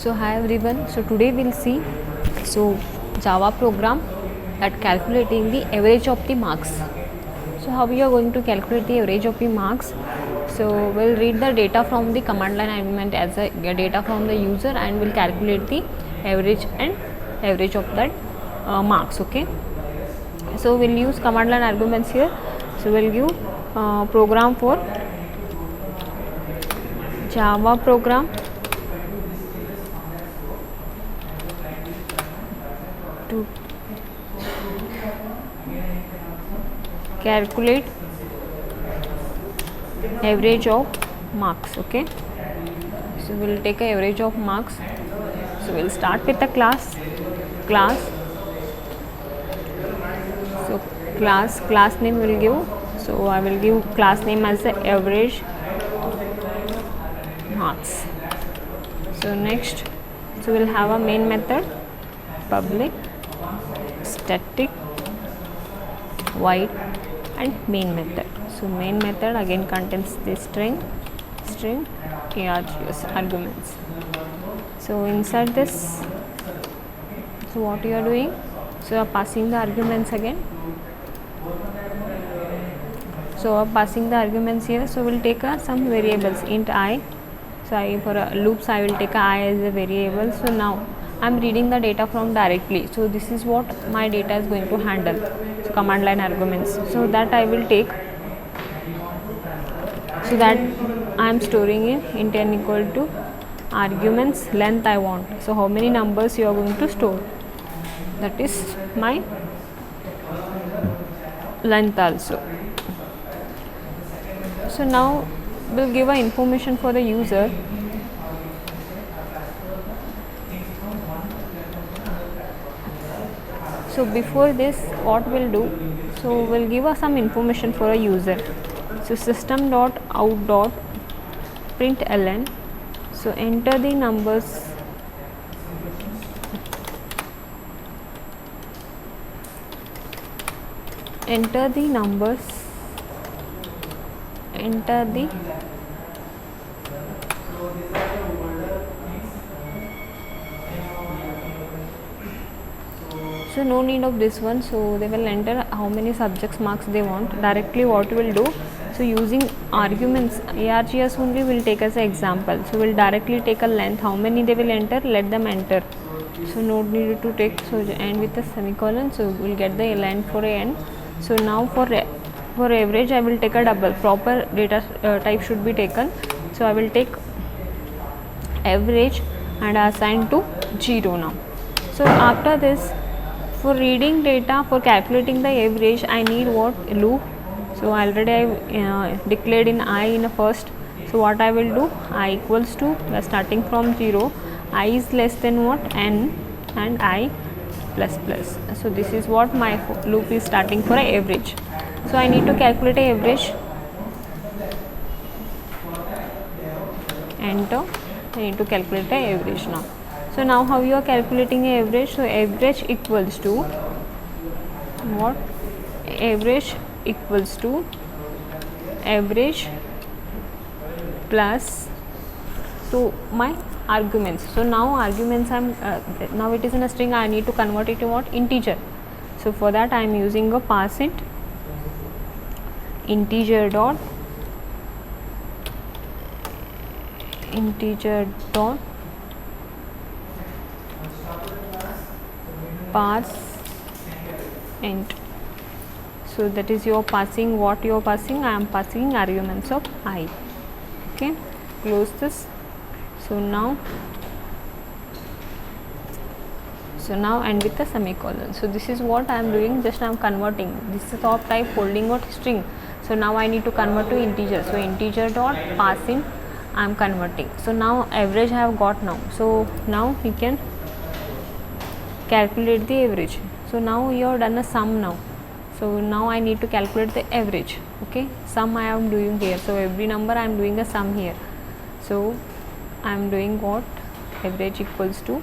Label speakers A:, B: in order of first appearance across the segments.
A: So hi everyone. So today we'll see Java program at calculating the average of the marks. So how we are going to calculate the average of the marks? So we'll read the data from the command line argument as a data from the user, and we'll calculate the average and average of that marks. Okay. So we'll use command line arguments here. So we'll give program for Java program to calculate average of marks. Okay, so we'll take a average of marks. So we'll start with the class. So class name will give. So I will give class name as the average marks. So next, so we'll have a main method, public static void and main method. So main method again contains the string args arguments. So inside this, so what you are doing, so you are passing the arguments again. So I am passing the arguments here. So we'll take some variables, int I. So for loops I will take I as a variable. So now I am reading the data from directly. So this is what my data is going to handle. So command line arguments. So that I will take. So that I am storing in int n equal to arguments length I want. So how many numbers you are going to store? That is my length also. So now we'll give a information for the user. So before this, what we'll do, so we'll give us some information for a user. So system.out.println. So enter the numbers. Enter the so no need of this one. So they will enter how many subjects marks they want. Directly what we will do, so using arguments args only will take as an example. So we'll directly take a length, how many they will enter, let them enter. So no need to take, so end with a semicolon. So we'll get the length for a n. So now for average I will take a double, proper data type should be taken. So I will take average and assign to 0 now. So after this, for reading data, for calculating the average, I need what? Loop. So already I declared in I in a first. So what I will do, I equals to, starting from 0, I is less than what? N and I plus plus. So this is what my loop is starting for a average. So I need to calculate a average. Enter. I need to calculate a average now. So now how you are calculating a average? So average equals to what? Average equals to average plus, so my arguments. So now arguments now it is in a string, I need to convert it to what? Integer. So for that I am using a parseInt integer dot parseInt. So that is your passing, what you are passing, I am passing arguments of I. Okay, close this. So now end with a semicolon. So this is what I am doing, just I am converting. This is top type holding what? String. So now I need to convert to integer. So integer dot parseInt I am converting. So now average I have got now. So now we can calculate the average. So now you have done a sum now. So now I need to calculate the average. Okay, sum I am doing here. So every number I am doing a sum here. So I am doing what? Average equals to.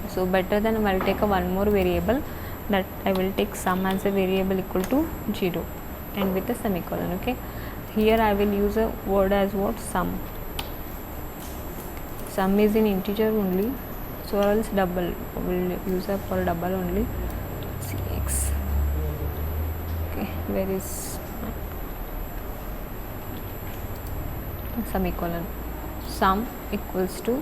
A: So better than I will take one more variable, that I will take sum as a variable equal to 0 and with a semicolon. Okay, here I will use a word as what? Sum. sum is in integer only, so or else double, will use up for double only. Cx. Okay, where is semicolon? Sum equals to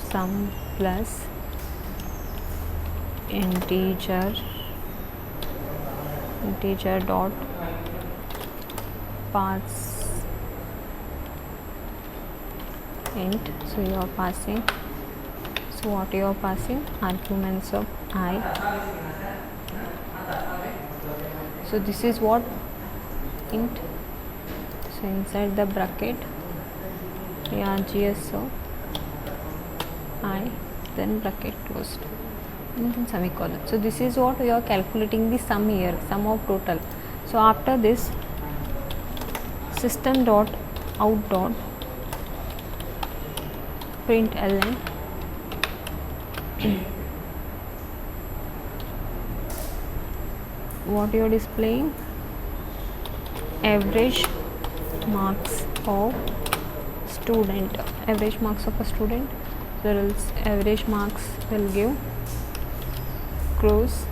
A: sum plus integer dot pass int. So you are passing, so what you are passing? Arguments of I. So this is what? Int. So inside the bracket args of I, then bracket closed, and then semicolon. So this is what we are calculating the sum here, sum of total. So after this, system dot out dot println what you are displaying? Average marks of student, average marks of a student. So else average marks will give close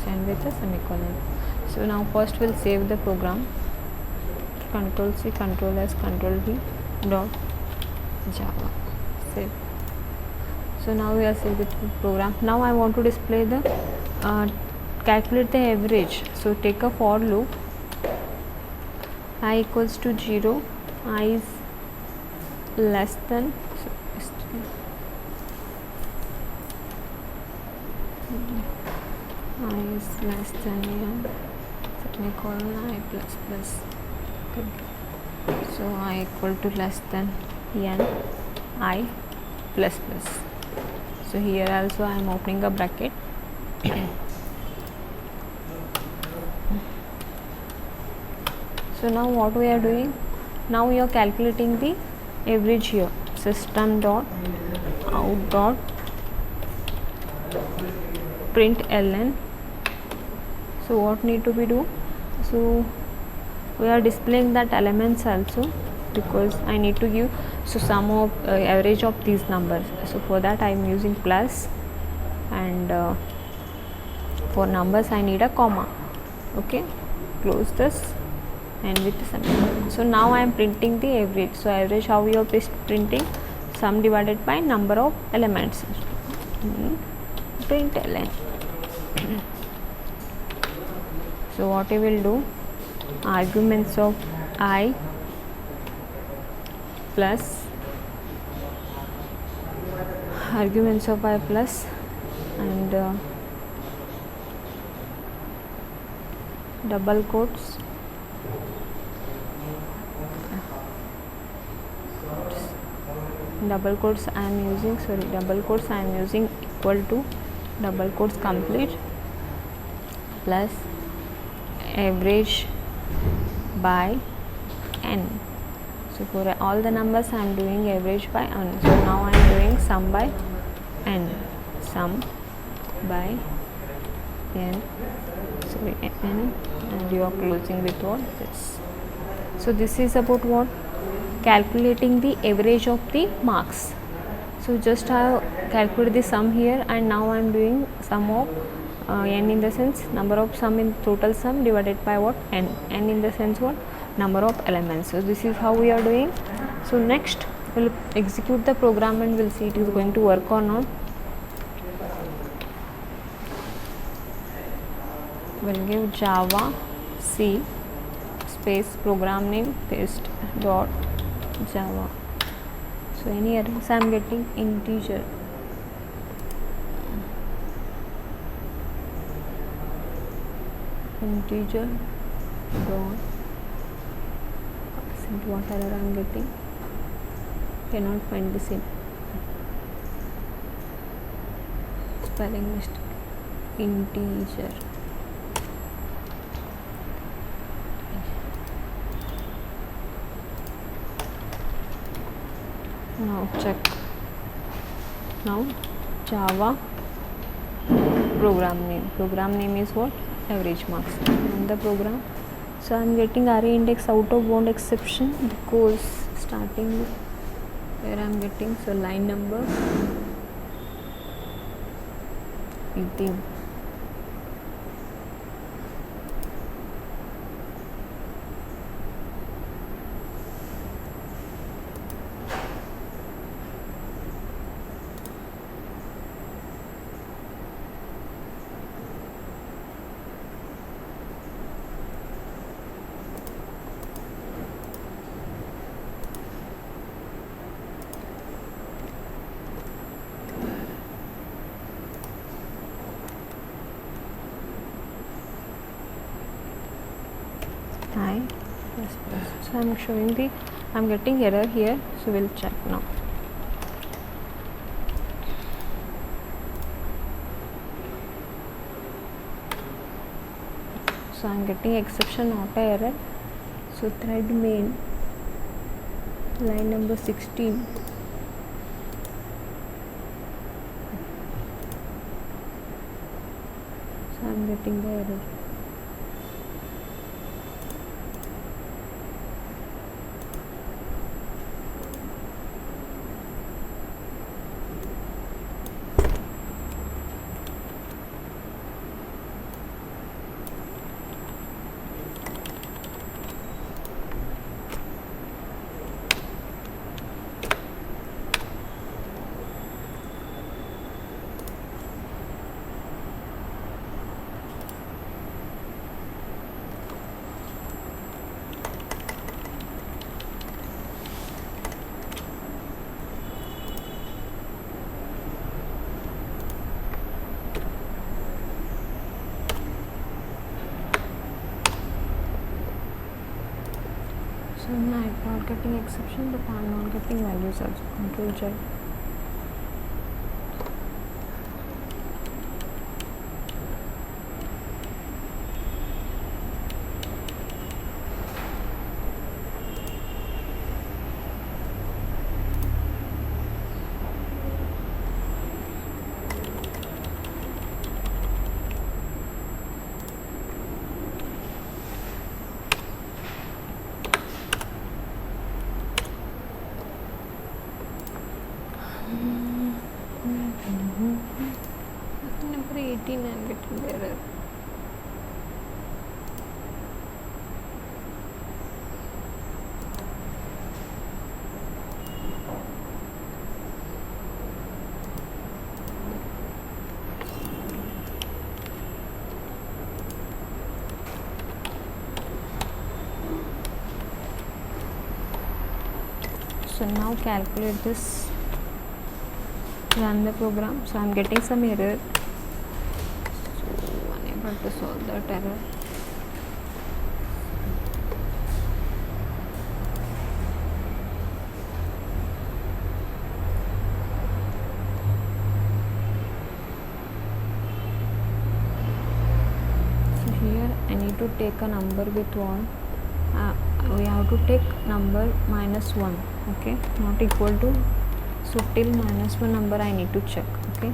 A: and with a semicolon. So now first we'll save the program. Control C, Control S, Control V dot Java. Save. So now we are saved the program. Now I want to display the calculate the average. So take a for loop. I equals to 0, I is less than, I is less than n, semicolon I plus plus. So I equal to less than n, I plus plus. So here also I am opening a bracket. So now what we are doing? Now we are calculating the average here. System dot out dot println. So what need to be do? So we are displaying that elements also, because I need to give so sum of average of these numbers. So for that I am using plus, and for numbers I need a comma. Okay, close this and with the semicolon. So now I am printing the average. So average, how we are printing? Sum divided by number of elements. Println. So what I will do? Arguments of I plus and double quotes I am using, equal to double quotes complete plus average by n. So for all the numbers I am doing average by n. So now I am doing sum by n, and you are closing with what? This. So this is about what? Calculating the average of the marks. So just I have calculated the sum here, and now I am doing sum of n in the sense number of sum in total sum divided by what? N in the sense what? Number of elements. So this is how we are doing. So next we'll execute the program and we'll see it is going to work or not. We'll give Java C space program name test dot Java. So any errors I am getting? Integer dot percent. What error I am getting? Cannot find the same. Spelling mistake. Integer Now check. Now Java program name is what? Average marks. And the program, so I'm getting array index out of bound exception because starting where I'm getting, so line number 18. Hi, yes, yes. So I'm showing the, I'm getting error here, so we'll check now. So I'm getting exception, not a error. So thread main, line number 16. So I'm getting the error. So now I'm not getting exception, but I'm not getting values also. Control Z. Number 18, I'm getting the error. So now calculate this, run the program. So I'm getting some error, so unable to solve that error. So here I need to take a number with 1. We have to take number -1, okay, not equal to, so till -1 number I need to check, okay,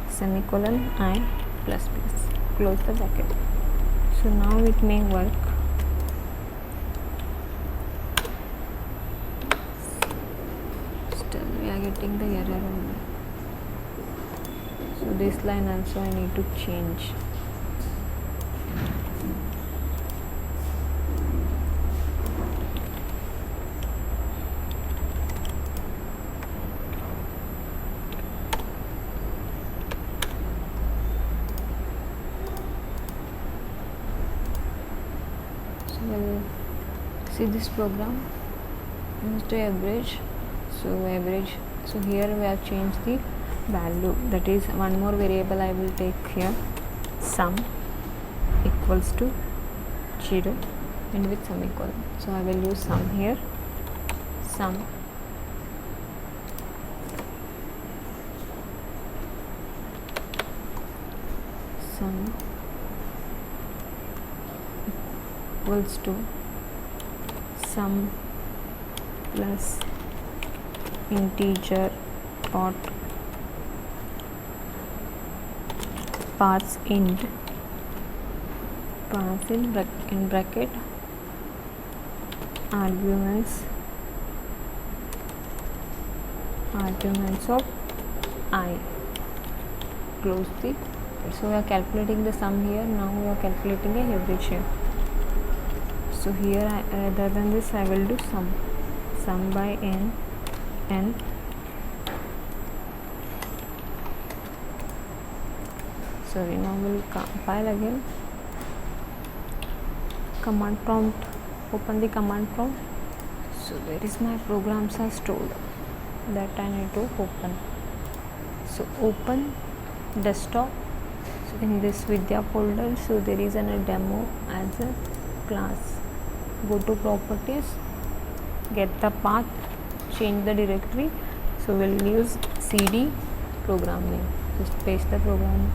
A: semicolon I plus plus, close the bracket. So now it may work. Still we are getting the error only. So this line also I need to change. We'll see this program, use the average. So average, so here we have changed the value, that is one more variable I will take here, sum equals to 0 and with semicolon. So I will use sum here, sum equals to sum plus integer dot pass int, pass in bracket arguments of I, close the. So we are calculating the sum here. Now we are calculating a average here. So here rather than this I will do sum by n. Sorry, now we'll compile again. Command prompt, open the command prompt. So where is my programs are stored, that I need to open. So open desktop. So in this Vidya folder, so there is a demo as a class. Go to properties, get the path, change the directory. So we'll use cd program name, just paste the program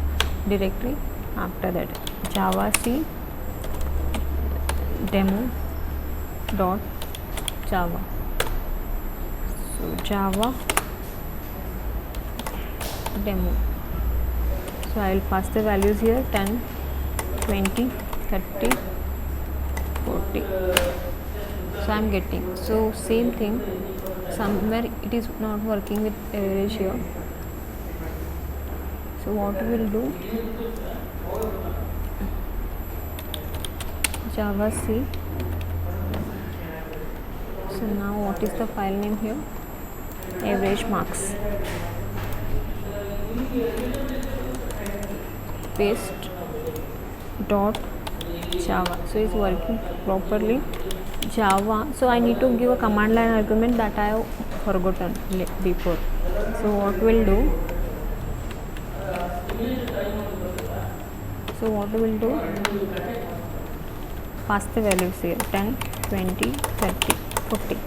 A: directory. After that java c demo dot java. So java demo. So I will pass the values here 10, 20, 30, 40. So I am getting. So same thing, somewhere it is not working with average here. So what we will do, java c. So now what is the file name here? Average marks. Paste dot java. So it's working properly. Java. So I need to give a command line argument that I have forgotten before. So what we'll do? Pass the values here 10, 20, 30, 40.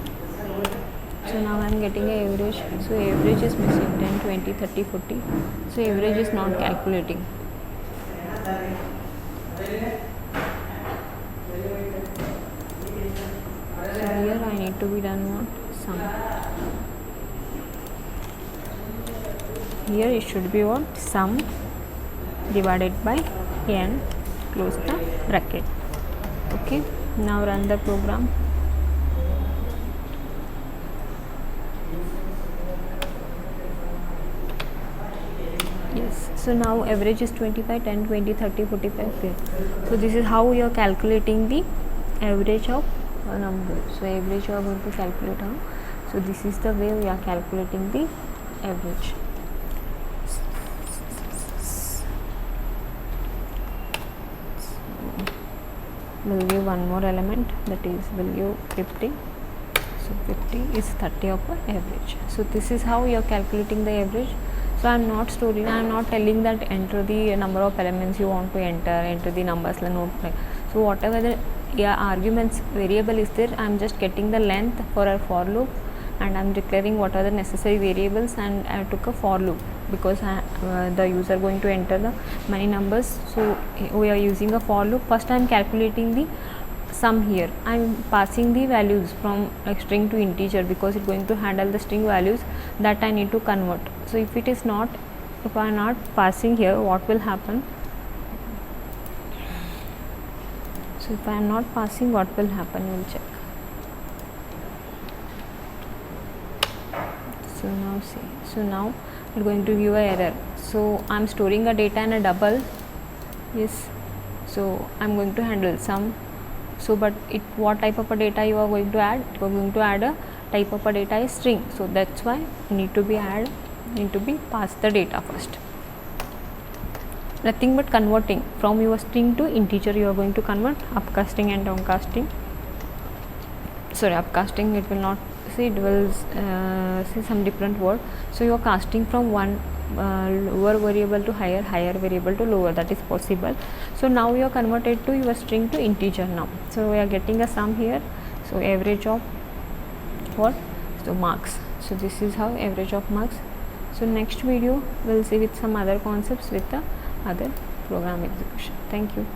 A: So now I am getting a average. So average is missing 10, 20, 30, 40. So average is not calculating. So here I need to be done what? Sum. Here it should be what? Sum divided by n, close the bracket. Okay, now run the program. Yes, so now average is 25, 10, 20, 30, 45 here. So this is how you are calculating the average of a number. So average you are going to calculate how. So this is the way we are calculating the average. We'll give one more element, that is we'll give 50. So 50 is 30 of an average. So this is how you are calculating the average. So I am not storing, I am not telling that enter the number of elements you want to enter the numbers. So whatever the arguments variable is there, I am just getting the length for a for loop, and I am declaring what are the necessary variables, and I took a for loop because the user going to enter the many numbers. So we are using a for loop. First I am calculating the sum here. I am passing the values from a string to integer because it's going to handle the string values that I need to convert. So if it is not, if I am not passing here, what will happen? So if I am not passing, what will happen? We will check. So now see. So now it's going to give an error. So I am storing a data in a double. Yes. So I am going to handle sum. So but what type of a data you are going to add? You are going to add a type of a data is string. So that's why need to be pass the data first. Nothing but converting from your string to integer. You are going to convert upcasting and downcasting. Sorry, upcasting it will not see, it will see some different word. So you are casting from one lower variable to higher variable to lower, that is possible. So now you are converted to your string to integer now. So we are getting a sum here. So average of what? So marks. So this is how average of marks. So next video we'll see with some other concepts with the other program execution. Thank you.